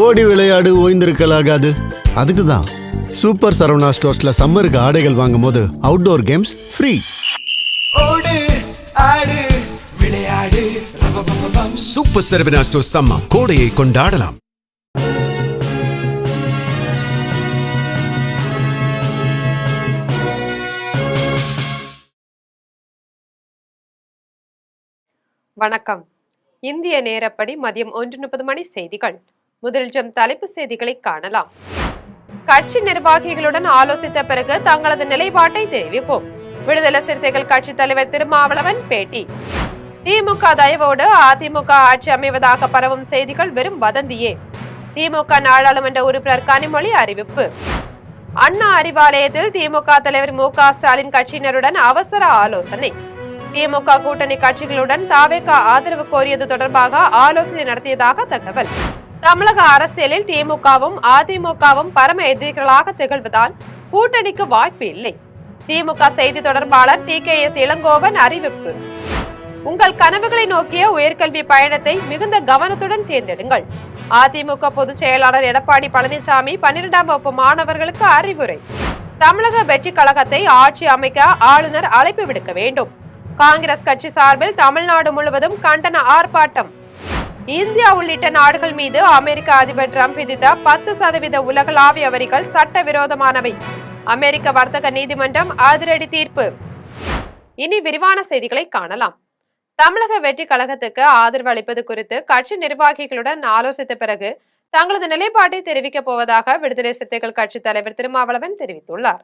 ஓடி விளையாடு ஓய்ந்திருக்கலாகாது. அதுக்கு தான் சூப்பர் சரவணா ஸ்டோர்ஸ்ல சம்மருக்கு ஆடைகள் வாங்கும் போது அவுட்டோர் கேம்ஸ் ஃப்ரீ. ஓடு ஆடு விளையாடு. சூப்பர் சரவணா ஸ்டோர்ஸ் சம்மர் கோடையை கொண்டாடலாம். வணக்கம். இந்திய நேரப்படி மதியம் 1:30 செய்திகள். முதலில் தலைப்பு செய்திகளை காணலாம். கட்சி நிர்வாகிகளுடன் ஆலோசித்த பிறகு தங்களது நிலைப்பாட்டை தெரிவிப்போம். விடுதலை சிறுத்தைகள் கட்சி தலைவர் திருமாவளவன் பேட்டி. திமுக தயவோடு அதிமுக ஆட்சி அமைவதாக பரவும் செய்திகள் வெறும் வதந்தியே. திமுக நாடாளுமன்ற உறுப்பினர் கனிமொழி அறிவிப்பு. அண்ணா அறிவாலயத்தில் திமுக தலைவர் மு.க. ஸ்டாலின் கட்சியினருடன் அவசர ஆலோசனை. திமுக கூட்டணி கட்சிகளுடன் தாவேக ஆதரவு கோரியது தொடர்பாக ஆலோசனை நடத்தியதாக தகவல். தமிழக அரசியலில் திமுகவும் அதிமுகவும் பரம எதிரிகளாக திகழ்வதால் கூட்டணிக்கு வாய்ப்பு இல்லை. திமுக செய்தி தொடர்பாளர் டி.கே.எஸ். இளங்கோவன் அறிவிப்பு. உங்கள் கனவுகளை நோக்கிய உயர்கல்வி பயணத்தை மிகுந்த கவனத்துடன் தேர்ந்தெடுங்கள். அதிமுக பொதுச் செயலாளர் எடப்பாடி பழனிசாமி 12ஆம் வகுப்பு மாணவர்களுக்கு அறிவுரை. தமிழக வெற்றி கழகத்தை ஆட்சி அமைக்க ஆளுநர் அழைப்பு விடுக்க வேண்டும். காங்கிரஸ் கட்சி சார்பில் தமிழ்நாடு முழுவதும் கண்டன ஆர்ப்பாட்டம். இந்தியா உள்ளிட்ட நாடுகள் மீது அமெரிக்க அதிபர் டிரம்ப் விதித்த 10% உலகளாவிய வரிகள் சட்டவிரோதமானவை. அமெரிக்க வர்த்தக நீதிமன்றம் அதிரடி தீர்ப்பு. இனி விரிவான செய்திகளை காணலாம். தமிழக வெற்றி கழகத்துக்கு ஆதரவு அளிப்பது குறித்து கட்சி நிர்வாகிகளுடன் ஆலோசித்த பிறகு தங்களது நிலைப்பாட்டை தெரிவிக்கப் போவதாக விடுதலை சிறுத்தைகள் கட்சி தலைவர் திருமாவளவன் தெரிவித்துள்ளார்.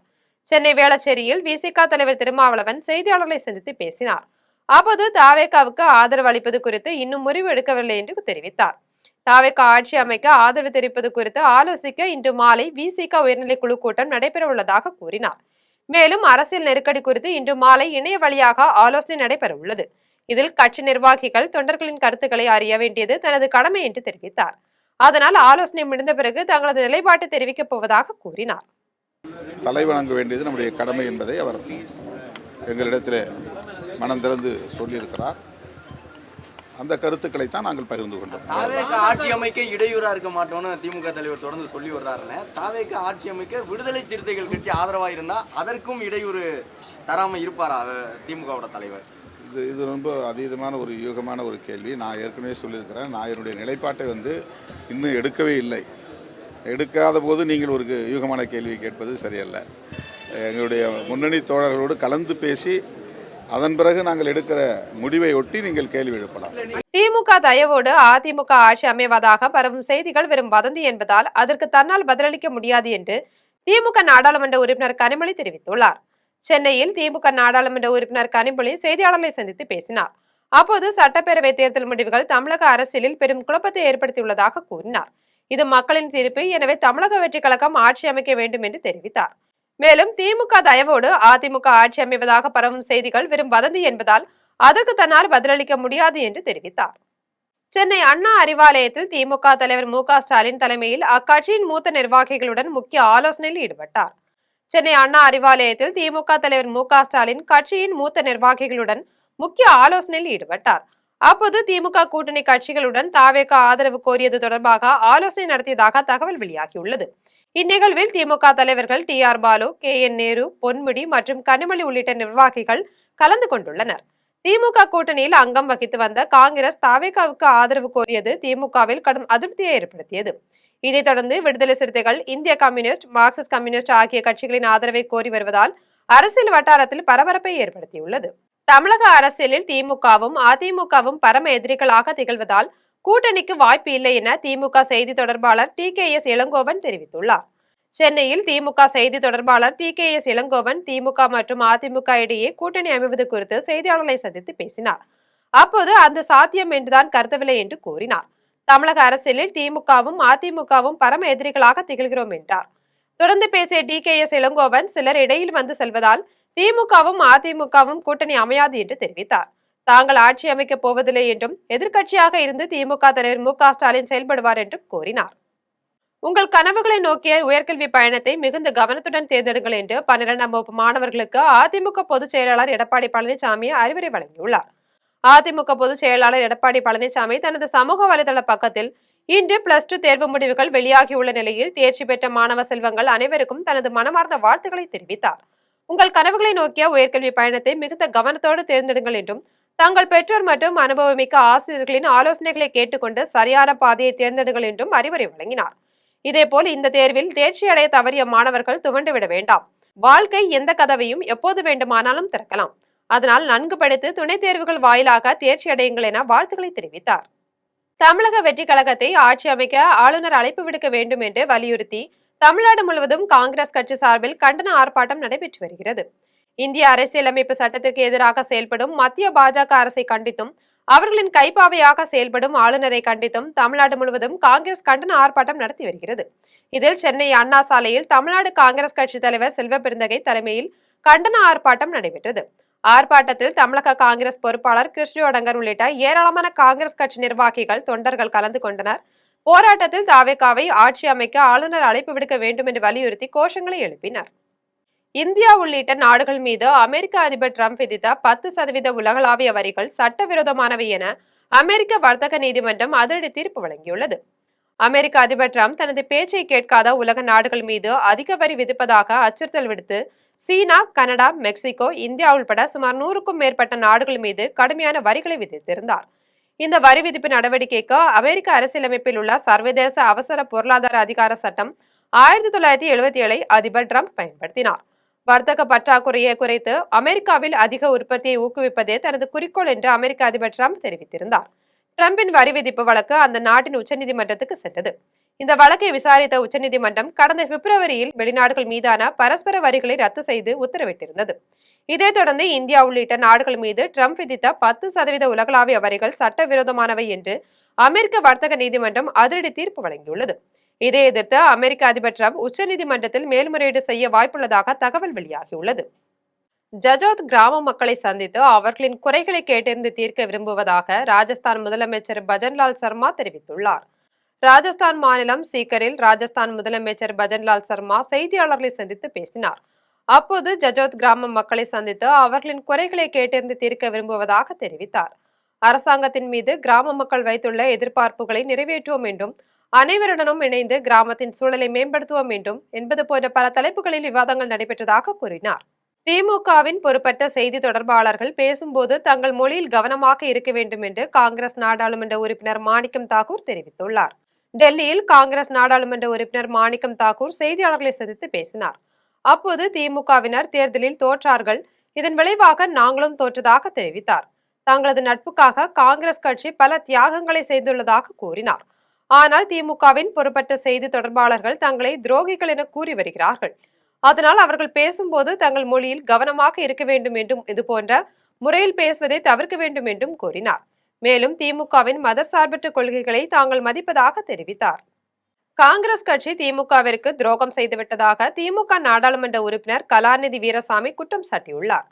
சென்னை வேளச்சேரியில் விசிக தலைவர் திருமாவளவன் செய்தியாளர்களை சந்தித்து பேசினார். அப்போது தாவேகாவுக்கு ஆதரவு அளிப்பது குறித்து இன்னும் முடிவு எடுக்கவில்லை என்று தெரிவித்தார். தாவேகா ஆட்சி அமைக்க ஆதரவு தெரிவிப்பது குறித்து ஆலோசிக்க இன்று மாலை விசிக உயர்நிலை குழு கூட்டம் நடைபெற உள்ளதாக கூறினார். மேலும் அரசியல் நெருக்கடி குறித்து இன்று மாலை இணைய வழியாக ஆலோசனை நடைபெற உள்ளது. இதில் கட்சி நிர்வாகிகள் தொண்டர்களின் கருத்துக்களை அறிய வேண்டியது தனது கடமை என்று தெரிவித்தார். அதனால் ஆலோசனை முடிந்த பிறகு தங்களது நிலைப்பாட்டை தெரிவிக்கப் போவதாக கூறினார். தலை வணங்க வேண்டியது நம்முடைய கடமை என்பதை அவர் எங்களிடத்தில் மனம் திறந்து சொல்லியிருக்கிறார். அந்த கருத்துக்களை தான் நாங்கள் பகிர்ந்து கொண்டோம். தாவேக ஆட்சி அமைக்க இடையூறா இருக்க மாட்டோம்னு திமுக தலைவர் தொடர்ந்து சொல்லி வர்றாருன்னு, தாவேக ஆட்சி அமைக்க விடுதலை சிறுத்தைகள் கட்சி ஆதரவா இருந்தா அதற்கும் இடையூறு தராம இருப்பாரா திமுகவோட தலைவர்? இது ரொம்ப அதீதமான ஒரு யூகமான ஒரு கேள்வி. நான் ஏற்கனவே சொல்லியிருக்கிறேன். நான் என்னுடைய நிலைப்பாட்டை இன்னும் எடுக்கவே இல்லை. எடுக்காத போது நீங்கள் ஒரு யூகமான கேள்வி கேட்பது சரியல்ல. எங்களுடைய முன்னணி தோழர்களோடு கலந்து பேசி அதன் பிறகு நாங்கள் எடுக்கிற முடிவை ஒட்டி நீங்கள் கேள்வி எழுப்பலாம். திமுக தயவோடு அதிமுக ஆட்சி அமைவதாக பரவும் செய்திகள் வெறும் வதந்தி என்பதால் அதற்கு தன்னால் பதிலளிக்க முடியாது என்று திமுக நாடாளுமன்ற உறுப்பினர் கனிமொழி தெரிவித்துள்ளார். சென்னையில் திமுக நாடாளுமன்ற உறுப்பினர் கனிமொழி செய்தியாளர்களை சந்தித்து பேசினார். அப்போது சட்டப்பேரவை தேர்தல் முடிவுகள் தமிழக அரசியலில் பெரும் குழப்பத்தை ஏற்படுத்தியுள்ளதாக கூறினார். இது மக்களின் தீர்ப்பு, எனவே தமிழக வெற்றி கழகம் ஆட்சி அமைக்க வேண்டும் என்று தெரிவித்தார். மேலும் திமுக தயவோடு அதிமுக ஆட்சி அமைவதாக பரவும் செய்திகள் வெறும் வதந்தி என்பதால் அதற்கு தன்னால் பதிலளிக்க முடியாது என்று தெரிவித்தார். சென்னை அண்ணா அறிவாலயத்தில் திமுக தலைவர் மு.க. ஸ்டாலின் தலைமையில் அக்கட்சியின் மூத்த நிர்வாகிகளுடன் முக்கிய ஆலோசனையில் ஈடுபட்டார். சென்னை அண்ணா அறிவாலயத்தில் திமுக தலைவர் மு.க. ஸ்டாலின் கட்சியின் மூத்த நிர்வாகிகளுடன் முக்கிய ஆலோசனையில் ஈடுபட்டார். அப்போது திமுக கூட்டணி கட்சிகளுடன் தாவேக ஆதரவு கோரியது தொடர்பாக ஆலோசனை நடத்தியதாக தகவல் வெளியாகியுள்ளது. இந்நிகழ்வில் திமுக தலைவர்கள் டி.ஆர். பாலு, கே.என். நேரு, பொன்முடி மற்றும் கனிமொழி உள்ளிட்ட நிர்வாகிகள் கலந்து கொண்டுள்ளனர். திமுக கூட்டணியில் அங்கம் வகித்து வந்த காங்கிரஸ் தாவேகாவுக்கு ஆதரவு கோரியது திமுகவில் கடும் அதிருப்தியை ஏற்படுத்தியது. இதைத் தொடர்ந்து விடுதலை சிறுத்தைகள், இந்திய கம்யூனிஸ்ட், மார்க்சிஸ்ட் கம்யூனிஸ்ட் ஆகிய கட்சிகளின் ஆதரவை கோரி வருவதால் அரசியல் வட்டாரத்தில் பரபரப்பை ஏற்படுத்தியுள்ளது. தமிழக அரசியலில் திமுகவும் அதிமுகவும் பரம எதிரிகளாக திகழ்வதால் கூட்டணிக்கு வாய்ப்பு இல்லை என திமுக செய்தி தொடர்பாளர் டி.கே.எஸ். இளங்கோவன் தெரிவித்துள்ளார். சென்னையில் திமுக செய்தி தொடர்பாளர் டி.கே.எஸ். இளங்கோவன் திமுக மற்றும் அதிமுக இடையே கூட்டணி அமைவது குறித்து செய்தியாளர்களை சந்தித்து பேசினார். அப்போது அந்த சாத்தியம் என்றுதான் கருதவில்லை என்று கூறினார். தமிழக அரசியலில் திமுகவும் அதிமுகவும் பரம எதிரிகளாக திகழ்கிறோம் என்றார். தொடர்ந்து பேசிய டி.கே.எஸ். இளங்கோவன் சிலர் இடையில் வந்து செல்வதால் திமுகவும் அதிமுகவும் கூட்டணி அமையாது என்று தெரிவித்தார். தாங்கள் ஆட்சி அமைக்கப் போவதில்லை என்றும் எதிர்க்கட்சியாக இருந்து திமுக தலைவர் மு.க. ஸ்டாலின் செயல்படுவார் என்றும் கூறினார். உங்கள் கனவுகளை நோக்கிய உயர்கல்வி பயணத்தை மிகுந்த கவனத்துடன் தேர்ந்தெடுங்கள் என்று 12ஆம் வகுப்பு மாணவர்களுக்கு அதிமுக பொதுச் செயலாளர் எடப்பாடி பழனிசாமி அறிவுரை வழங்கியுள்ளார். அதிமுக பொதுச் செயலாளர் எடப்பாடி பழனிசாமி தனது சமூக வலைதள பக்கத்தில் இன்று +2 தேர்வு முடிவுகள் வெளியாகியுள்ள நிலையில் தேர்ச்சி பெற்ற மாணவ செல்வங்கள் அனைவருக்கும் தனது மனமார்ந்த வாழ்த்துக்களை தெரிவித்தார். உங்கள் கனவுகளை நோக்கிய உயர்கல்வி பயணத்தை மிகுந்த கவனத்தோடு தேர்ந்தெடுங்கள் என்றும், தங்கள் பெற்றோர் மற்றும் அனுபவமிக்க ஆசிரியர்களின் ஆலோசனைகளை கேட்டுக்கொண்டு சரியான பாதையை தேர்ந்தெடுங்கள் என்றும் அறிவுரை வழங்கினார். இதேபோல் இந்த தேர்வில் தேர்ச்சி அடைய தவறிய மாணவர்கள் துவண்டுவிட வேண்டாம். வாழ்க்கை எந்த கதவையும் எப்போது வேண்டுமானாலும் திறக்கலாம். அதனால் நன்கு படித்து துணைத் தேர்வுகள் வாயிலாக தேர்ச்சி அடையுங்கள் என வாழ்த்துக்களை தெரிவித்தார். தமிழக வெற்றி கழகத்தை ஆட்சி அமைக்க ஆளுநர் அழைப்பு விடுக்க வேண்டும் என்று வலியுறுத்தி தமிழ்நாடு முழுவதும் காங்கிரஸ் கட்சி சார்பில் கண்டன ஆர்ப்பாட்டம் நடைபெற்று வருகிறது. இந்திய அரசியலமைப்பு சட்டத்திற்கு எதிராக செயல்படும் மத்திய பாஜக அரசை கண்டித்தும், அவர்களின் கைப்பாவையாக செயல்படும் ஆளுநரை கண்டித்தும் தமிழ்நாடு முழுவதும் காங்கிரஸ் கண்டன ஆர்ப்பாட்டம் நடத்தி வருகிறது. இதில் சென்னை அண்ணா சாலையில் தமிழ்நாடு காங்கிரஸ் கட்சி தலைவர் செல்வ பெருந்தகை தலைமையில் கண்டன ஆர்ப்பாட்டம் நடைபெற்றது. ஆர்ப்பாட்டத்தில் தமிழக காங்கிரஸ் பொறுப்பாளர் கிருஷ்ணோடங்கர் உள்ளிட்ட ஏராளமான காங்கிரஸ் கட்சி நிர்வாகிகள், தொண்டர்கள் கலந்து கொண்டனர். போராட்டத்தில் தாவேகாவை ஆட்சி அமைக்க ஆளுநர் அழைப்பு விடுக்க வேண்டும் என்று வலியுறுத்தி கோஷங்களை எழுப்பினர். இந்தியா உள்ளிட்ட நாடுகள் மீது அமெரிக்க அதிபர் டிரம்ப் விதித்த 10% உலகளாவிய வரிகள் சட்டவிரோதமானவை என அமெரிக்க வர்த்தக நீதிமன்றம் அதிரடி தீர்ப்பு வழங்கியுள்ளது. அமெரிக்க அதிபர் டிரம்ப் தனது பேச்சை கேட்காத உலக நாடுகள் மீது அதிக வரி விதிப்பதாக அச்சுறுத்தல் விடுத்து சீனா, கனடா, மெக்சிகோ, இந்தியா உள்பட சுமார் 100க்கும் மேற்பட்ட நாடுகள் மீது கடுமையான வரிகளை விதித்திருந்தார். இந்த வரி விதிப்பு நடவடிக்கைக்கு அமெரிக்க அரசியலமைப்பில் உள்ள சர்வதேச அவசர பொருளாதார அதிகார சட்டம் 1977 அதிபர் டிரம்ப் பயன்படுத்தினார். வர்த்தக பற்றாக்குறையை குறைத்து அமெரிக்காவில் அதிக உற்பத்தியை ஊக்குவிப்பதே தனது குறிக்கோள் என்று அமெரிக்க அதிபர் டிரம்ப் தெரிவித்திருந்தார். டிரம்பின் வரி விதிப்பு வழக்கு அந்த நாட்டின் உச்சநீதிமன்றத்துக்கு சென்றது. இந்த வழக்கை விசாரித்த உச்சநீதிமன்றம் கடந்த பிப்ரவரியில் வெளிநாடுகள் மீதான பரஸ்பர வரிகளை ரத்து செய்து உத்தரவிட்டிருந்தது. இதைத் தொடர்ந்து இந்தியா உள்ளிட்ட நாடுகள் மீது டிரம்ப் விதித்த 10% உலகளாவிய வரிகள் சட்டவிரோதமானவை என்று அமெரிக்க வர்த்தக நீதிமன்றம் அதிரடி தீர்ப்பு வழங்கியுள்ளது. இதை எதிர்த்து அமெரிக்க அதிபர் டிரம்ப் உச்சநீதிமன்றத்தில் மேல்முறையீடு செய்ய வாய்ப்புள்ளதாக தகவல் வெளியாகியுள்ளது. ஜஜோத் கிராம மக்களை சந்தித்து அவர்களின் குறைகளை கேட்டறிந்து தீர்க்க விரும்புவதாக ராஜஸ்தான் முதலமைச்சர் பஜன்லால் சர்மா தெரிவித்துள்ளார். ராஜஸ்தான் மாநிலம் சீக்கரில் ராஜஸ்தான் முதலமைச்சர் பஜன்லால் சர்மா செய்தியாளர்களை சந்தித்து பேசினார். அப்போது ஜஜோத் கிராம மக்களை சந்தித்து அவர்களின் குறைகளை கேட்டறிந்து தீர்க்க விரும்புவதாக தெரிவித்தார். அரசாங்கத்தின் மீது கிராம மக்கள் வைத்துள்ள எதிர்பார்ப்புகளை நிறைவேற்றுவோம் என்றும், அனைவருடனும் இணைந்து கிராமத்தின் சூழலை மேம்படுத்துவோம் என்றும் என்பது போன்ற பல தலைப்புகளில் விவாதங்கள் நடைபெற்றதாக கூறினார். திமுகவின் பொறுப்பற்ற செய்தி தொடர்பாளர்கள் பேசும்போது தங்கள் மொழியில் கவனமாக இருக்க வேண்டும் என்று காங்கிரஸ் நாடாளுமன்ற உறுப்பினர் மாணிக்கம் தாக்கூர் தெரிவித்துள்ளார். டெல்லியில் காங்கிரஸ் நாடாளுமன்ற உறுப்பினர் மாணிக்கம் தாக்கூர் செய்தியாளர்களை சந்தித்து பேசினார். அப்போது திமுகவினர் தேர்தலில் தோற்றார்கள், இதன் விளைவாக நாங்களும் தோற்றதாக தெரிவித்தார். தங்களது நட்புக்காக காங்கிரஸ் கட்சி பல தியாகங்களை செய்துள்ளதாக கூறினார். ஆனால் திமுகவின் பொறுப்பற்ற செய்தி தொடர்பாளர்கள் தங்களை துரோகிகள் என கூறி வருகிறார்கள். அதனால் அவர்கள் பேசும்போது தங்கள் மொழியில் கவனமாக இருக்க வேண்டும் என்றும், இதுபோன்ற முறையில் பேசுவதை தவிர்க்க வேண்டும் என்றும் கூறினார். மேலும் திமுகவின் மதசார்பற்ற கொள்கைகளை தாங்கள் மதிப்பதாக தெரிவித்தார். காங்கிரஸ் கட்சி திமுகவிற்கு துரோகம் செய்துவிட்டதாக திமுக நாடாளுமன்ற உறுப்பினர் கலாநிதி வீரசாமி குற்றம் சாட்டியுள்ளார்.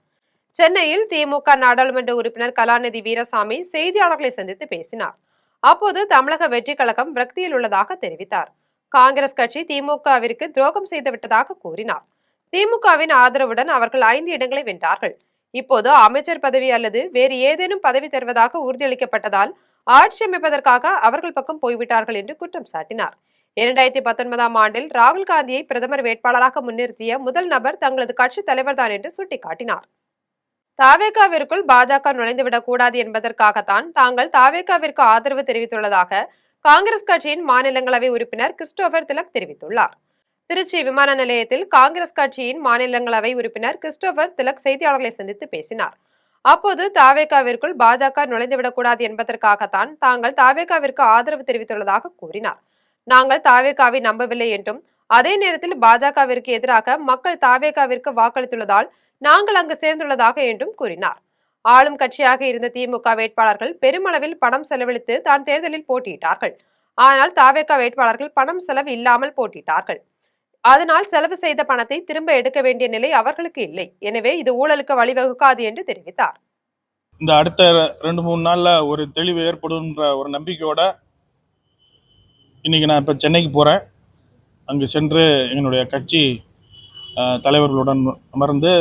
சென்னையில் திமுக நாடாளுமன்ற உறுப்பினர் கலாநிதி வீரசாமி செய்தியாளர்களை சந்தித்து பேசினார். அப்போது தமிழக வெற்றி கழகம் விரக்தியில் உள்ளதாக தெரிவித்தார். காங்கிரஸ் கட்சி திமுகவிற்கு துரோகம் செய்துவிட்டதாக கூறினார். திமுகவின் ஆதரவுடன் அவர்கள் 5 இடங்களை வென்றார்கள். இப்போது அமைச்சர் பதவி அல்லது வேறு ஏதேனும் பதவி தருவதாக உறுதியளிக்கப்பட்டதால் ஆட்சி அமைப்பதற்காக அவர்கள் பக்கம் போய்விட்டார்கள் என்று குற்றம் சாட்டினார். 2019ஆம் ஆண்டில் ராகுல் காந்தியை பிரதமர் வேட்பாளராக முன்னிறுத்திய முதல் நபர் தங்களது கட்சி தலைவர்தான் என்று சுட்டிக்காட்டினார். தாவேகாவிற்குள் பாஜக நுழைந்துவிடக் கூடாது என்பதற்காகத்தான் தாங்கள் தாவேகாவிற்கு ஆதரவு தெரிவித்துள்ளதாக காங்கிரஸ் கட்சியின் மாநிலங்களவை உறுப்பினர் கிறிஸ்டோபர் திலக் தெரிவித்துள்ளார். திருச்சி விமான நிலையத்தில் காங்கிரஸ் கட்சியின் மாநிலங்களவை உறுப்பினர் கிறிஸ்டோபர் திலக் செய்தியாளர்களை சந்தித்து பேசினார். அப்போது தாவேகாவிற்குள் பாஜக நுழைந்துவிடக்கூடாது என்பதற்காகத்தான் தாங்கள் தாவேகாவிற்கு ஆதரவு தெரிவித்துள்ளதாக கூறினார். நாங்கள் தாவேகாவை நம்பவில்லை என்றும், அதே நேரத்தில் பாஜகவிற்கு எதிராக மக்கள் தாவேகாவிற்கு வாக்களித்துள்ளதால் நாங்கள் அங்கு சேர்ந்துள்ளதாக என்றும் கூறினார். ஆளும் கட்சியாக இருந்த திமுக வேட்பாளர்கள் பெருமளவில் பணம் செலவழித்து தான் தேர்தலில் போட்டியிட்டார்கள். ஆனால் தாவேகா வேட்பாளர்கள் பணம் செலவு இல்லாமல் போட்டியிட்டார்கள். அதனால் செலவு செய்த பணத்தை திரும்ப எடுக்க வேண்டிய நிலை அவர்களுக்கு இல்லை. எனவே இது ஊழலுக்கு வழிவகுக்காது என்று தெரிவித்தார். இந்த அடுத்த 2-3 நாள்ல ஒரு தெளிவு ஏற்படும்ன்ற ஒரு நம்பிக்கையோட இன்னைக்கு நான் இப்போ சென்னைக்கு போறேன். அங்கு சென்று என்னுடைய கட்சி தலைவர்களுடன் அமர்ந்து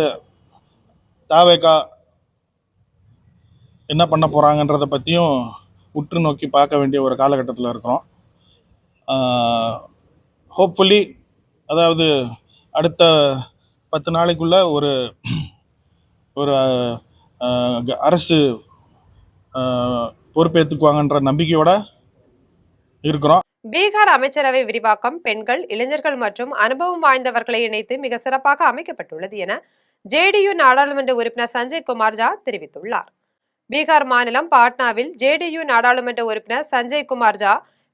தாவேகா என்ன பண்ண போறாங்கன்றதை பற்றியும் உற்று நோக்கி பார்க்க வேண்டிய ஒரு காலகட்டத்தில் இருக்கிறோம். ஹோப்ஃபுல்லி அதாவது அடுத்த 10 நாளைக்குள்ள ஒரு ஒரு அரசு பொறுப்பேற்றுக்குவாங்கன்ற நம்பிக்கையோட இருக்கிறோம். பீகார் அமைச்சரவை விரிவாக்கம் பெண்கள், இளைஞர்கள் மற்றும் அனுபவம் வாய்ந்தவர்களை இணைத்து மிக சிறப்பாக அமைக்கப்பட்டுள்ளது என ஜேடியு நாடாளுமன்ற உறுப்பினர் சஞ்சய் குமார் ஜா தெரிவித்துள்ளார். பீகார் மாநிலம் பாட்னாவில் ஜேடியு நாடாளுமன்ற உறுப்பினர் சஞ்சய் குமார் ஜா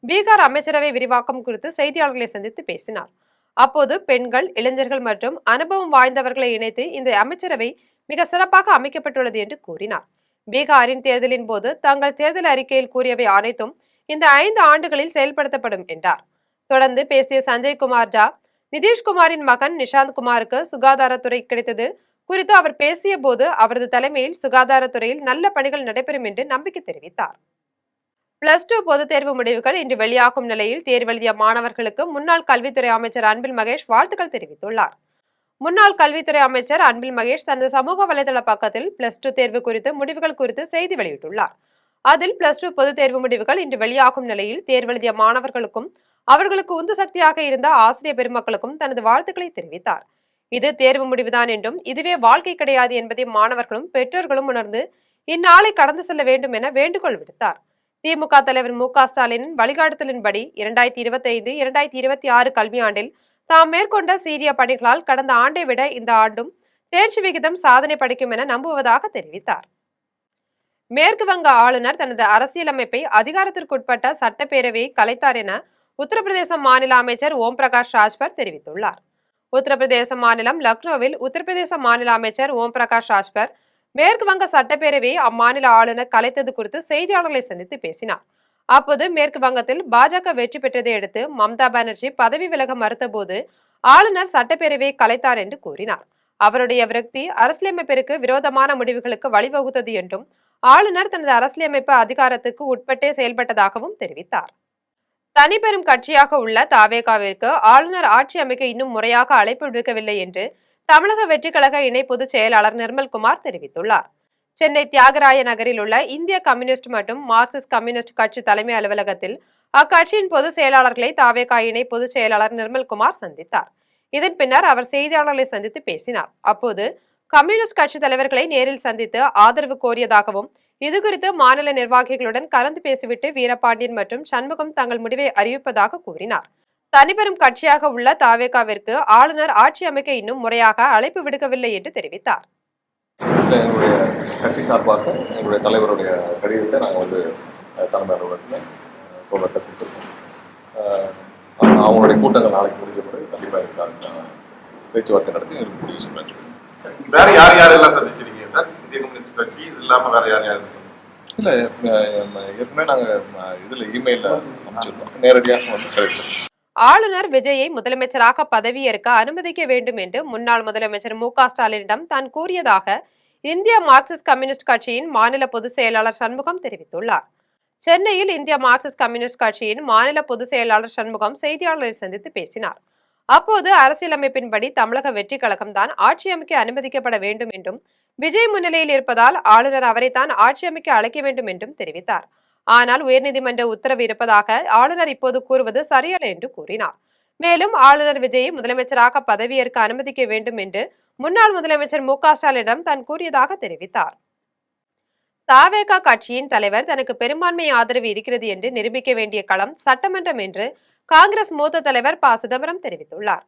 பீகார் அமைச்சரவை விரிவாக்கம் குறித்து செய்தியாளர்களை சந்தித்து பேசினார். அப்போது பெண்கள், இளைஞர்கள் மற்றும் அனுபவம் வாய்ந்தவர்களை இணைத்து இந்த அமைச்சரவை மிக சிறப்பாக அமைக்கப்பட்டுள்ளது என்று கூறினார். பீகாரின் தேர்தலின் போது தங்கள் தேர்தல் அறிக்கையில் கூறியவை அனைத்தும் இந்த 5 ஆண்டுகளில் செயல்படுத்தப்படும் என்றார். தொடர்ந்து பேசிய சஞ்சய் குமார் ஜா, நிதிஷ்குமாரின் மகன் நிஷாந்த் குமாருக்கு சுகாதாரத்துறை கிடைத்தது குறித்து அவர் பேசிய போது அவரது தலைமையில் சுகாதாரத்துறையில் நல்ல பணிகள் நடைபெறும் என்று நம்பிக்கை தெரிவித்தார். +2 பொதுத் தேர்வு முடிவுகள் இன்று வெளியாகும் நிலையில் தேர்வெழுதிய மாணவர்களுக்கு முன்னாள் கல்வித்துறை அமைச்சர் அன்பில் மகேஷ் வாழ்த்துக்கள் தெரிவித்துள்ளார். முன்னாள் கல்வித்துறை அமைச்சர் அன்பில் மகேஷ் தனது சமூக வலைதள பக்கத்தில் +2 தேர்வு குறித்து முடிவுகள் குறித்து செய்தி வெளியிட்டுள்ளார். அதில் +2 பொதுத் தேர்வு முடிவுகள் இன்று வெளியாகும் நிலையில் தேர்வெழுதிய மாணவர்களுக்கும் அவர்களுக்கு உந்து சக்தியாக இருந்த ஆசிரியர் பெருமக்களுக்கும் தனது வாழ்த்துக்களை தெரிவித்தார். இது தேர்வு முடிவுதான் என்றும் இதுவே வாழ்க்கை கிடையாது என்பதை மாணவர்களும் பெற்றோர்களும் உணர்ந்து இந்நாளை கடந்து செல்ல வேண்டும் என வேண்டுகோள் விடுத்தார். திமுக தலைவர் மு க ஸ்டாலினின் வழிகாட்டுதலின்படி 2025-2026 கல்வியாண்டில் தாம் மேற்கொண்ட சீரிய பணிகளால் கடந்த ஆண்டை விட இந்த ஆண்டும் தேர்ச்சி விகிதம் சாதனை படைக்கும் என நம்புவதாக தெரிவித்தார். மேற்கு வங்க ஆளுநர் தனது அரசியலமைப்பை அதிகாரத்திற்குட்பட்ட சட்டப்பேரவையை கலைத்தார் என உத்தரப்பிரதேச மாநில அமைச்சர் ஓம் பிரகாஷ் ராஜ்பர் தெரிவித்துள்ளார். உத்தரப்பிரதேச மாநிலம் லக்னோவில் உத்தரப்பிரதேச மாநில அமைச்சர் ஓம் பிரகாஷ் ராஜ்பர் மேற்கு வங்க சட்டப்பேரவையை அம்மாநில ஆளுநர் கலைத்தது குறித்து செய்தியாளர்களை சந்தித்து பேசினார். அப்போது மேற்கு வங்கத்தில் பாஜக வெற்றி பெற்றதை அடுத்து மம்தா பானர்ஜி பதவி விலக மறுத்தபோது ஆளுநர் சட்டப்பேரவையை கலைத்தார் என்று கூறினார். அவருடைய விரக்தி அரசியலமைப்பிற்கு விரோதமான முடிவுகளுக்கு வழிவகுத்தது என்றும் ஆளுநர் தனது அரசியலமைப்பு அதிகாரத்துக்கு உட்பட்டே செயல்பட்டதாகவும் தெரிவித்தார். தனிப்பெரும் கட்சியாக உள்ள தாவேகாவிற்கு ஆளுநர் ஆட்சி அமைக்க இன்னும் முறையாக அழைப்பு விடுக்கவில்லை என்று தமிழக வெற்றி கழக இணை பொதுச் செயலாளர் நிர்மல்குமார் தெரிவித்துள்ளார். சென்னை தியாகராய நகரில் உள்ள இந்திய கம்யூனிஸ்ட் மற்றும் மார்க்சிஸ்ட் கம்யூனிஸ்ட் கட்சி தலைமை அலுவலகத்தில் அக்கட்சியின் பொதுச் செயலாளர்களை தாவேகா இணை பொதுச் செயலாளர் நிர்மல்குமார் சந்தித்தார். இதன் பின்னர் அவர் செய்தியாளர்களை சந்தித்து பேசினார். அப்போது கம்யூனிஸ்ட் கட்சி தலைவர்களை நேரில் சந்தித்து ஆதரவு கோரியதாகவும் இதுகுறித்து மாநில நிர்வாகிகளுடன் கலந்து பேசிவிட்டு வீரபாண்டியன் மற்றும் சண்முகம் தங்கள் முடிவை அறிவிப்பதாக கூறினார். தனிப்பெரும் கட்சியாக உள்ள தாவேகாவிற்கு ஆளுநர் ஆட்சி அமைக்க இன்னும் முறையாக அழைப்பு விடுக்கவில்லை என்று தெரிவித்தார். எங்களுடைய கட்சி சார்பாக எங்களுடைய தலைவருடைய கடிதத்தை நாங்கள் தலைமை அலுவலகத்தில் தோழர்கிட்ட கொடுத்துருக்கோம். அவங்களுடைய கூட்டங்கள் நாளைக்கு முடிஞ்ச பிறகு கண்டிப்பாக இருக்காங்க பேச்சுவார்த்தை நடத்தி எங்களுக்கு முடிவு சொல்லுவாங்க. வேற யார் யாரெல்லாம் சந்திச்சிருக்கீங்க சார்? இந்திய கம்யூனிஸ்ட் கட்சி இது இல்லாமல் வேற யார் யார்? இல்லை, ஏற்கனவே நாங்கள் இதில் இமெயிலில் அமைச்சிருந்தோம், நேரடியாக கிடைக்கும். ஆளுநர் விஜயை முதலமைச்சராக பதவியேற்க அனுமதிக்க வேண்டும் என்று முன்னாள் முதலமைச்சர் மு க ஸ்டாலினிடம் தான் கூறியதாக இந்திய மார்க்சிஸ்ட் கம்யூனிஸ்ட் கட்சியின் மாநில பொதுச் செயலாளர் சண்முகம் தெரிவித்துள்ளார். சென்னையில் இந்திய மார்க்சிஸ்ட் கம்யூனிஸ்ட் கட்சியின் மாநில பொதுச் செயலாளர் சண்முகம் செய்தியாளர்களை சந்தித்து பேசினார். அப்போது அரசியலமைப்பின்படி தமிழக வெற்றி கழகம் தான் ஆட்சி அமைக்க அனுமதிக்கப்பட வேண்டும் என்றும் விஜய் முன்னிலையில் இருப்பதால் ஆளுநர் அவரைத்தான் ஆட்சி அமைக்க அழைக்க வேண்டும் என்றும் தெரிவித்தார். ஆனால் உயர்நீதிமன்ற உத்தரவு இருப்பதாக ஆளுநர் இப்போது கூறுவது சரியல்ல என்று கூறினார். மேலும் ஆளுநர் விஜயை முதலமைச்சராக பதவியேற்க அனுமதிக்க வேண்டும் என்று முன்னாள் முதலமைச்சர் மு க ஸ்டாலினிடம் தான் கூறியதாக தெரிவித்தார். தாவேகா கட்சியின் தலைவர் தனக்கு பெரும்பான்மை ஆதரவு இருக்கிறது என்று நிரூபிக்க வேண்டிய களம் சட்டமன்றம் என்று காங்கிரஸ் மூத்த தலைவர் ப சிதம்பரம் தெரிவித்துள்ளார்.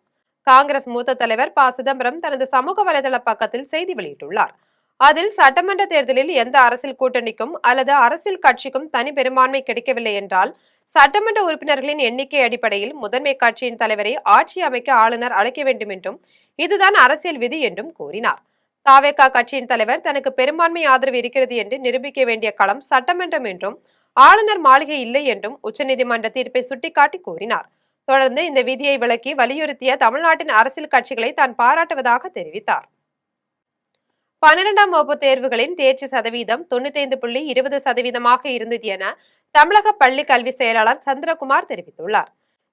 காங்கிரஸ் மூத்த தலைவர் ப சிதம்பரம் தனது சமூக வலைதள பக்கத்தில் செய்தி வெளியிட்டுள்ளார். அதில் சட்டமன்ற தேர்தலில் எந்த அரசியல் கூட்டணிக்கும் அல்லது அரசியல் கட்சிக்கும் தனி பெரும்பான்மை கிடைக்கவில்லை என்றால் சட்டமன்ற உறுப்பினர்களின் எண்ணிக்கை அடிப்படையில் முதன்மை கட்சியின் தலைவரை ஆட்சி அமைக்க ஆளுநர் அழைக்க வேண்டும் என்றும் இதுதான் அரசியல் விதி என்றும் கூறினார். தாவேகா கட்சியின் தலைவர் தனக்கு பெரும்பான்மை ஆதரவு இருக்கிறது என்று நிரூபிக்க வேண்டிய களம் சட்டமன்றம் என்றும் ஆளுநர் மாளிகை இல்லை என்றும் உச்சநீதிமன்ற தீர்ப்பை சுட்டிக்காட்டி கூறினார். தொடர்ந்து இந்த விதியை விளக்கி வலியுறுத்திய தமிழ்நாட்டின் அரசியல் கட்சிகளை தான் பாராட்டுவதாக தெரிவித்தார். 12ஆம் வகுப்பு தேர்வுகளின் தேர்ச்சி சதவீதம் 95.20% இருந்தது என தமிழக பள்ளி கல்வி செயலாளர் சந்திரகுமார் தெரிவித்துள்ளார்.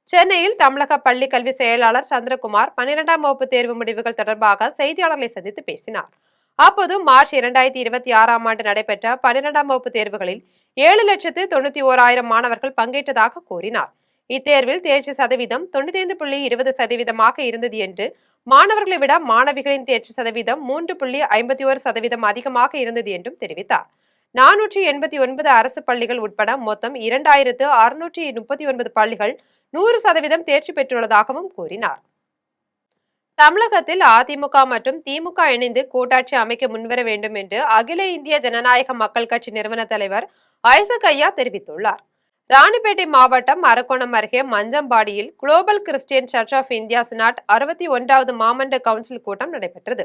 சென்னையில் தமிழக பள்ளி கல்வி செயலாளர் சந்திரகுமார் 12ஆம் வகுப்பு தேர்வு முடிவுகள் தொடர்பாக செய்தியாளர்களை சந்தித்து பேசினார். அப்போது மார்ச் 2026ஆம் ஆண்டு நடைபெற்ற 12ஆம் வகுப்பு தேர்வுகளில் 7,91,000 மாணவர்கள் பங்கேற்றதாக கூறினார். இத்தேர்வில் தேர்ச்சி சதவீதம் 95.20% இருந்தது என்று மாணவர்களை விட மாணவிகளின் தேர்ச்சி சதவீதம் 3.51% அதிகமாக இருந்தது என்றும் தெரிவித்தார். 489 அரசு பள்ளிகள் உட்பட மொத்தம் 2639 பள்ளிகள் 100% தேர்ச்சி பெற்றுள்ளதாகவும் கூறினார். தமிழகத்தில் அதிமுக மற்றும் திமுக இணைந்து கூட்டாட்சி அமைக்க முன்வர வேண்டும் என்று அகில இந்திய ஜனநாயக மக்கள் கட்சி நிறுவன தலைவர் ஐசக் ஐயா தெரிவித்துள்ளார். ராணிப்பேட்டை மாவட்டம் அரக்கோணம் அருகே மஞ்சம்பாடியில் global Christian church of India synod 61வது மாமன்ற கவுன்சில் கூட்டம் நடைபெற்றது.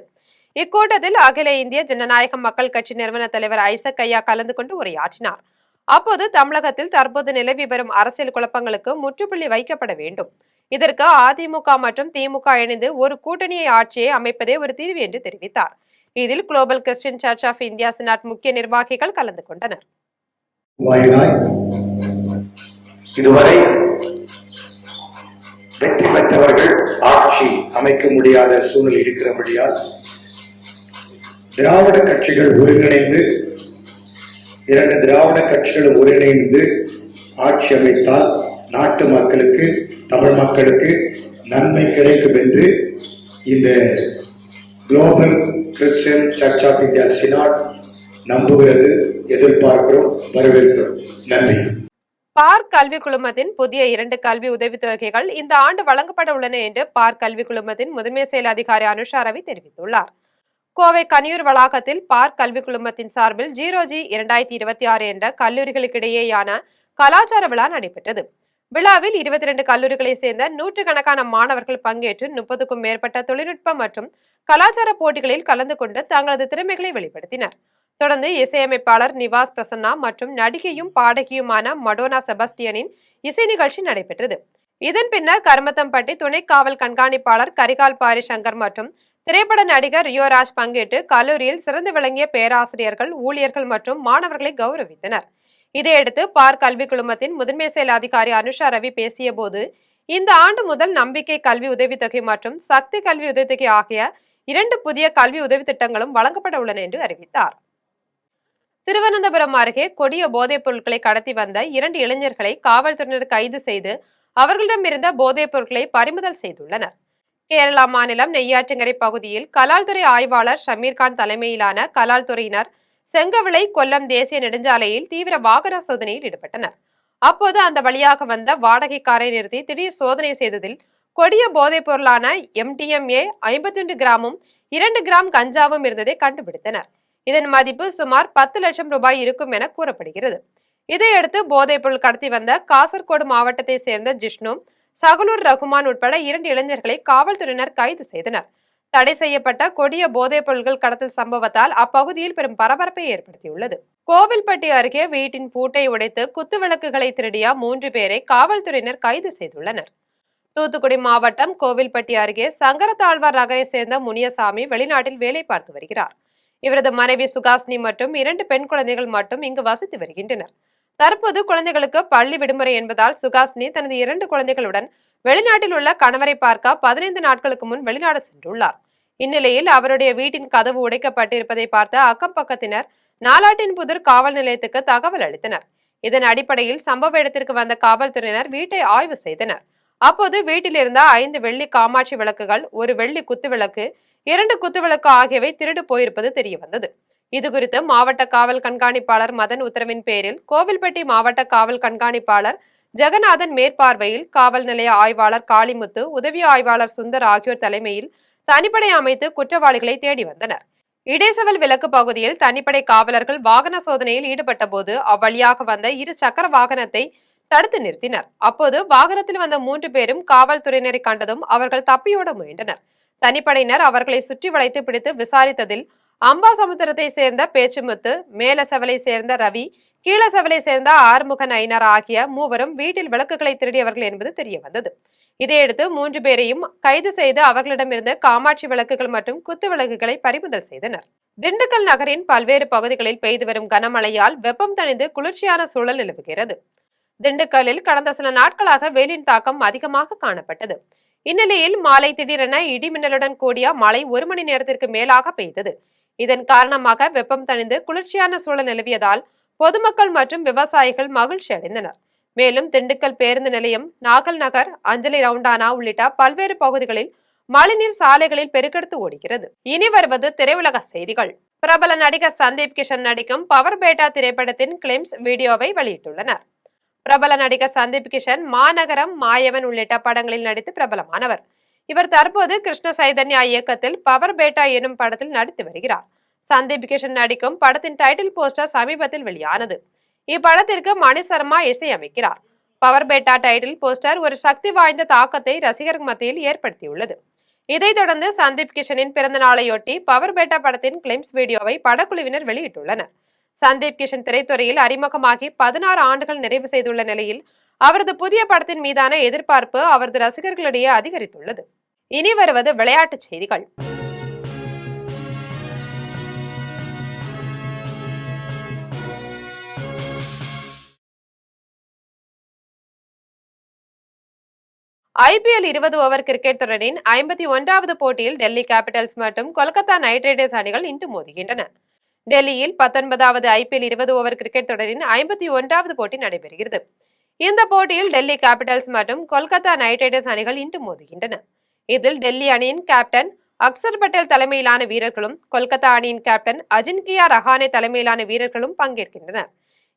இக்கூட்டத்தில் அகில இந்திய ஜனநாயக மக்கள் கட்சி நிறுவன தலைவர் ஐசக் ஐயா கலந்து கொண்டு உரையாற்றினார். அப்போது தமிழகத்தில் தற்போது நிலவி வரும் அரசியல் குழப்பங்களுக்கு முற்றுப்புள்ளி வைக்கப்பட வேண்டும். இதற்கு அதிமுக மற்றும் திமுக இணைந்து ஒரு கூட்டணியை ஆட்சியை அமைப்பதே ஒரு தீர்வு என்று தெரிவித்தார். இதில் global Christian church of India synod முக்கிய நிர்வாகிகள் கலந்து கொண்டனர். இதுவரை வெற்றி பெற்றவர்கள் ஆட்சி அமைக்க முடியாத சூழ்நிலை இருக்கிறபடியால் திராவிட கட்சிகள் ஒருங்கிணைந்து 2 திராவிட கட்சிகளும் ஒருங்கிணைந்து ஆட்சி அமைத்தால் நாட்டு மக்களுக்கு, தமிழ் மக்களுக்கு நன்மை கிடைக்கும் என்று இந்த global Christian church of India synod நம்புகிறது, எதிர்பார்க்கிறோம், வரவேற்கிறோம். நன்றி. பார்க் கல்வி குழுமத்தின் புதிய 2 கல்வி உதவித்தொகைகள் இந்த ஆண்டு வழங்கப்பட உள்ளன என்று பார்க் கல்வி குழுமத்தின் முதன்மை செயல் அதிகாரி அனுஷா ரவி தெரிவித்துள்ளார். கோவை கனியூர் வளாகத்தில் பார்க் கல்வி குழுமத்தின் சார்பில் 0G 2026 என்ற கல்லூரிகளுக்கிடையேயான கலாச்சார விழா நடைபெற்றது. விழாவில் 22 கல்லூரிகளை சேர்ந்த 100கணக்கான மாணவர்கள் பங்கேற்று 30க்கும் மேற்பட்ட தொழில்நுட்ப மற்றும் கலாச்சார போட்டிகளில் கலந்து கொண்டு தங்களது திறமைகளை வெளிப்படுத்தினர். தொடர்ந்து இசையமைப்பாளர் நிவாஸ் பிரசன்னா மற்றும் நடிகையும் பாடகியுமான மடோனா செபஸ்டியனின் இசை நிகழ்ச்சி நடைபெற்றது. இதன் பின்னர் கருமத்தம்பட்டி துணை காவல் கண்காணிப்பாளர் கரிகால் பாரி சங்கர் மற்றும் திரைப்பட நடிகர் ரியோராஜ் பங்கேற்று கல்லூரியில் சிறந்து விளங்கிய பேராசிரியர்கள், ஊழியர்கள் மற்றும் மாணவர்களை கௌரவித்தனர். இதையடுத்து பார்க் கல்வி குழுமத்தின் முதன்மை செயல் அதிகாரி அனுஷா ரவி பேசிய போது, இந்த ஆண்டு முதல் நம்பிக்கை கல்வி உதவித்தொகை மற்றும் சக்தி கல்வி உதவித்தொகை ஆகிய 2 புதிய கல்வி உதவி திட்டங்களும் வழங்கப்பட உள்ளன என்று அறிவித்தார். திருவனந்தபுரம் அருகே கொடிய போதைப் பொருட்களை கடத்தி வந்த 2 இளைஞர்களை காவல்துறையினர் கைது செய்து அவர்களிடமிருந்த போதைப் பொருட்களை பறிமுதல் செய்துள்ளனர். கேரளா மாநிலம் நெய்யாற்றிங்கரை பகுதியில் கலால்துறை ஆய்வாளர் ஷமீர்கான் தலைமையிலான கலால்துறையினர் செங்கவிளை கொல்லம் தேசிய நெடுஞ்சாலையில் தீவிர வாகன சோதனையில் ஈடுபட்டனர். அப்போது அந்த வழியாக வந்த வாடகை காரை நிறுத்தி திடீர் சோதனை செய்ததில் கொடிய போதைப் பொருளான MDMA 51 கிராமும் 2 கிராம் கஞ்சாவும் இருந்ததை கண்டுபிடித்தனர். இதன் மதிப்பு சுமார் 10 லட்சம் ரூபாய் இருக்கும் என கூறப்படுகிறது. இதையடுத்து போதைப் பொருள் கடத்தி வந்த காசர்கோடு மாவட்டத்தை சேர்ந்த ஜிஷ்ணு, சகலூர் ரகுமான் உட்பட 2 இளைஞர்களை காவல்துறையினர் கைது செய்தனர். தடை செய்யப்பட்ட கொடிய போதைப் பொருட்கள் கடத்தல் சம்பவத்தால் அப்பகுதியில் பெரும் பரபரப்பை ஏற்படுத்தியுள்ளது. கோவில்பட்டி அருகே வீட்டின் பூட்டை உடைத்து குத்துவிளக்குகளை திருடிய 3 பேரை காவல்துறையினர் கைது செய்துள்ளனர். தூத்துக்குடி மாவட்டம் கோவில்பட்டி அருகே சங்கரத்தாழ்வார் நகரை சேர்ந்த முனியசாமி வெளிநாட்டில் வேலை பார்த்து வருகிறார். இவரது மனைவி சுகாசினி மற்றும் 2 பெண் குழந்தைகள் மட்டும் இங்கு வசித்து வருகின்றனர். தற்போது குழந்தைகளுக்கு பள்ளி விடுமுறை என்பதால் சுகாசினி தனது 2 குழந்தைகளுடன் வெளிநாட்டில் உள்ள கணவரை பார்க்க 15 நாட்களுக்கு முன் வெளிநாடு சென்றுள்ளார். இந்நிலையில் அவருடைய வீட்டின் கதவு உடைக்கப்பட்டிருப்பதை பார்த்த அக்கம் பக்கத்தினர் நாலாட்டின்புதூர் காவல் நிலையத்துக்கு தகவல் அளித்தனர். இதன் அடிப்படையில் சம்பவ இடத்திற்கு வந்த காவல்துறையினர் வீட்டை ஆய்வு செய்தனர். அப்போது வீட்டில் இருந்த 5 வெள்ளி காமாட்சி விளக்குகள், 1 வெள்ளி குத்துவிளக்கு, 2 குத்துவிளக்கு ஆகியவை திருடு போயிருப்பது தெரியவந்தது. இதுகுறித்து மாவட்ட காவல் கண்காணிப்பாளர் மதன் உத்தரவின் பேரில் கோவில்பட்டி மாவட்ட காவல் கண்காணிப்பாளர் ஜெகநாதன் மேற்பார்வையில் காவல் நிலைய ஆய்வாளர் காளிமுத்து, உதவி ஆய்வாளர் சுந்தர் ஆகியோர் தலைமையில் தனிப்படை அமைத்து குற்றவாளிகளை தேடி வந்தனர். இடைசவல் விலக்கு பகுதியில் தனிப்படை காவலர்கள் வாகன சோதனையில் ஈடுபட்ட போது அவ்வழியாக வந்த 2 சக்கர வாகனத்தை தடுத்து நிறுத்தினர். அப்போது வாகனத்தில் வந்த 3 பேரும் காவல்துறையினரை கண்டதும் அவர்கள் தப்பியோட முயன்றனர். தனிப்படையினர் அவர்களை சுற்றி வளைத்து பிடித்து விசாரித்ததில் அம்பாசமுத்திரத்தை சேர்ந்த பேச்சுமுத்து, மேலசெவலை சேர்ந்த ரவி, கீழசெவலை சேர்ந்த ஆறுமுகன் ஐயனார் ஆகிய 3 வீட்டில் விளக்குகளை திருடியவர்கள் என்பது தெரிய வந்தது. இதையடுத்து 3 பேரையும் கைது செய்து அவர்களிடமிருந்து காமாட்சி விளக்குகள் மற்றும் குத்து விளக்குகளை பறிமுதல் செய்தனர். திண்டுக்கல் நகரின் பல்வேறு பகுதிகளில் பெய்து வரும் கனமழையால் வெப்பம் தணிந்து குளிர்ச்சியான சூழல் நிலவுகிறது. திண்டுக்கல்லில் கடந்த சில நாட்களாக வெயிலின் தாக்கம் அதிகமாக காணப்பட்டது. இந்நிலையில் மாலை திடீரென இடிமின்னலுடன் கூடிய மழை 1 மணி நேரத்திற்கு மேலாக பெய்தது. இதன் காரணமாக வெப்பம் தணிந்து குளிர்ச்சியான சூழல் நிலவியதால் பொதுமக்கள் மற்றும் விவசாயிகள் மகிழ்ச்சி அடைந்தனர். மேலும் திண்டுக்கல் பேருந்து நிலையம், நாகல் நகர், அஞ்சலி ரவுண்டானா உள்ளிட்ட பல்வேறு பகுதிகளில் மழைநீர் சாலைகளில் பெருக்கெடுத்து ஓடுகிறது. இனி வருவது திரையுலக செய்திகள். பிரபல நடிகர் சந்தீப் கிஷன் நடிக்கும் பவர் பேட்டா திரைப்படத்தின் கிளிம்ஸ் வீடியோவை வெளியிட்டுள்ளனர். பிரபல நடிகர் சந்தீப் கிஷன் மாநகரம், மாயவன் உள்ளிட்ட படங்களில் நடித்து பிரபலமானவர். இவர் தற்போது கிருஷ்ண சைதன்யா இயக்கத்தில் பவர் பேட்டா எனும் படத்தில் நடித்து வருகிறார். சந்தீப் கிஷன் நடிக்கும் படத்தின் டைட்டில் போஸ்டர் சமீபத்தில் வெளியானது. இப்படத்திற்கு மணி சர்மா இசையமைக்கிறார். பவர் பேட்டா டைட்டில் போஸ்டர் ஒரு சக்தி வாய்ந்த தாக்கத்தை ரசிகர் மத்தியில் ஏற்படுத்தியுள்ளது. இதைத் தொடர்ந்து சந்தீப் கிஷனின் பிறந்த நாளையொட்டி பவர் பேட்டா படத்தின் கிளிம்ஸ் வீடியோவை படக்குழுவினர் வெளியிட்டுள்ளனர். சந்தீப் கிஷன் திரைத்துறையில் அறிமுகமாகி 16 ஆண்டுகள் நிறைவு செய்துள்ள நிலையில் அவரது புதிய படத்தின் மீதான எதிர்பார்ப்பு அவரது ரசிகர்களிடையே அதிகரித்துள்ளது. இனி வருவது விளையாட்டுச் செய்திகள். IPL 20 ஓவர் கிரிக்கெட் தொடரின் 51வது போட்டியில் டெல்லி கேபிட்டல்ஸ் மற்றும் கொல்கத்தா நைட் ரைடர்ஸ் அணிகள் இன்று மோதுகின்றன. டெல்லியில் 19வது IPL 20 ஓவர் கிரிக்கெட் தொடரின் 51வது போட்டி நடைபெறுகிறது. இந்த போட்டியில் டெல்லி கேபிட்டல்ஸ் மற்றும் கொல்கத்தா நைட் ரைடர்ஸ் அணிகள் இன்று மோதுகின்றன. இதில் டெல்லி அணியின் கேப்டன் அக்சர் பட்டேல் தலைமையிலான வீரர்களும் கொல்கத்தா அணியின் கேப்டன் அஜின்கியா ரஹானே தலைமையிலான வீரர்களும் பங்கேற்கின்றனர்.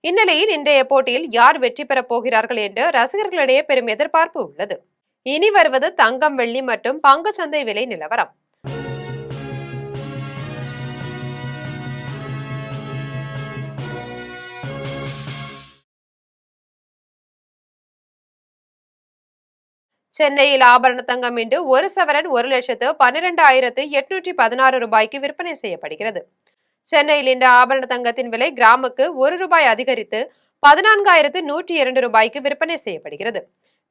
இந்நிலையில் இன்றைய போட்டியில் யார் வெற்றி பெறப் போகிறார்கள் என்று ரசிகர்களிடையே பெரும் எதிர்பார்ப்பு உள்ளது. இனி வருவது தங்கம், வெள்ளி மற்றும் பங்குச்சந்தை விலை நிலவரம். சென்னையில் ஆபரண தங்கம் இன்று 1 சவரன் 1,12,816 ரூபாய்க்கு விற்பனை செய்யப்படுகிறது. சென்னையில் இன்று ஆபரண தங்கத்தின் விலை கிராமுக்கு 1 ரூபாய் அதிகரித்து 14,102 ரூபாய்க்கு விற்பனை செய்யப்படுகிறது.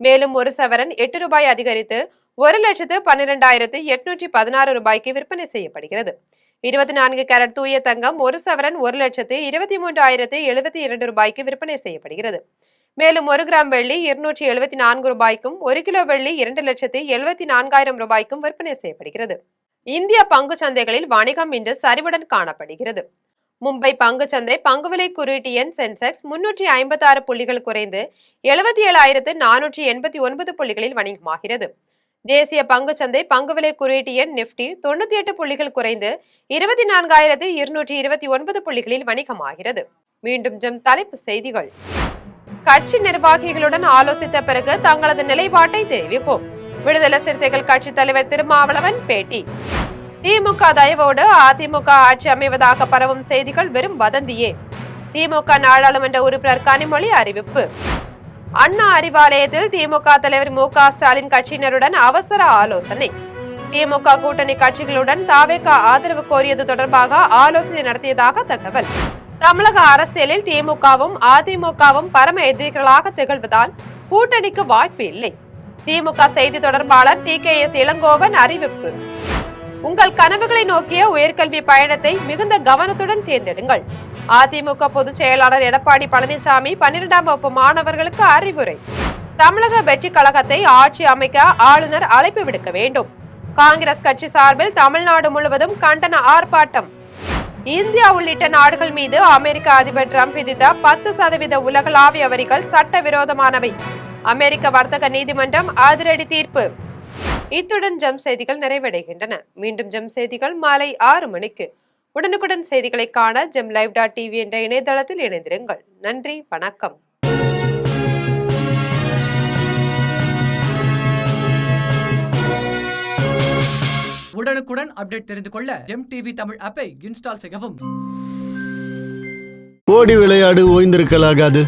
மேலும் 1 சவரன் 8 ரூபாய் அதிகரித்து 1,12,816 ரூபாய்க்கு விற்பனை செய்யப்படுகிறது. 24 கேரட் தூய தங்கம் 1 சவரன் 1,23,072 ரூபாய்க்கு விற்பனை செய்யப்படுகிறது. மேலும் 1 கிராம் வெள்ளி 274 ரூபாய்க்கும் 1 கிலோ வெள்ளி 2,74,000 ரூபாய்க்கும் விற்பனை செய்யப்படுகிறது. இந்திய பங்கு சந்தைகளில் வணிகம் இன்று சரிவுடன் காணப்படுகிறது. மும்பை பங்குச்சந்தை பங்குவிலை குறியீட்டு எண் சென்செக்ஸ் 356 புள்ளிகள் குறைந்து 77,489 புள்ளிகளில் வணிகமாகிறது. தேசிய பங்குச்சந்தை பங்குவிலை குறியீட்டு எண் நிப்டி 98 புள்ளிகள் குறைந்து 24,229 புள்ளிகளில் வணிகமாகிறது. மீண்டும் தலைப்பு செய்திகள். கட்சி நிர்வாகிகளுடன் ஆலோசித்த பிறகு தங்களது நிலைப்பாட்டை தெரிவிப்போம். விடுதலை சிறுத்தைகள் கட்சி தலைவர் திருமாவளவன் பேட்டி. திமுக தயவோடு அதிமுக ஆட்சி அமைவதாக பரவும் செய்திகள் வெறும் வதந்தியே. திமுக நாடாளுமன்ற உறுப்பினர் கனிமொழி அறிவிப்பு. அண்ணா அறிவாலயத்தில் திமுக தலைவர் மு க ஸ்டாலின் கட்சியினருடன் அவசர ஆலோசனை. திமுக கூட்டணி கட்சிகளுடன் தாவேக ஆதரவு கோரியது தொடர்பாக ஆலோசனை நடத்தியதாக தகவல். தமிழக அரசியலில் திமுகவும் அதிமுகவும் பரம எதிரிகளாக திகழ்வதால் கூட்டணிக்கு வாய்ப்பு இல்லை. திமுக செய்தி தொடர்பாளர் TKS இளங்கோவன் அறிவிப்பு. உங்கள் கனவுகளை நோக்கிய உயர்கல்வி பயணத்தை மிகுந்த கவனத்துடன் தேர்ந்தெடுங்கள். அதிமுக பொதுச் செயலாளர் எடப்பாடி பழனிசாமி 12ஆம் வகுப்பு மாணவர்களுக்கு அறிவுரை. தமிழக வெற்றி கழகத்தை ஆட்சி அமைக்க ஆளுநர் அழைப்பு விடுக்க வேண்டும். காங்கிரஸ் கட்சி சார்பில் தமிழ்நாடு முழுவதும் கண்டன ஆர்ப்பாட்டம். இந்தியா உள்ளிட்ட நாடுகள் மீது அமெரிக்க அதிபர் டிரம்ப் விதித்த 10% உலகளாவிய வரிகள் சட்டவிரோதமானவை. அமெரிக்க வர்த்தக நீதிமன்றம் அதிரடி தீர்ப்பு. இத்துடன் ஜெம் செய்திகள் நிறைவடைகின்றன. மீண்டும் ஜெம் செய்திகள் மாலை 6 மணிக்கு. உடனுக்குடன் செய்திகளை காண gemlive.tv என்ற இணையதளத்தில் இணைந்திருங்கள். நன்றி, வணக்கம். உடனுக்குடன் அப்டேட் தெரிந்து கொள்ள ஜெம் டிவி தமிழ் ஆப்பை இன்ஸ்டால் செய்யவும். ஓடி விளையாடு, ஓய்ந்திருக்கலாகாது.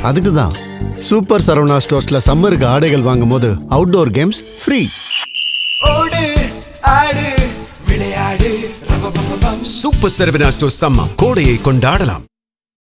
அதுக்கு தான் சூப்பர் சரவணா ஸ்டோர்ஸ்ல சம்மருக்கு ஆடைகள் வாங்கும் போது அவுட்டோர் கேம்ஸ் ஃப்ரீ. ஓடு ஆடு விளையாடு. சூப்பர் சரவணா ஸ்டோர்ஸ் சம்மர் கோடையை கொண்டாடலாம்.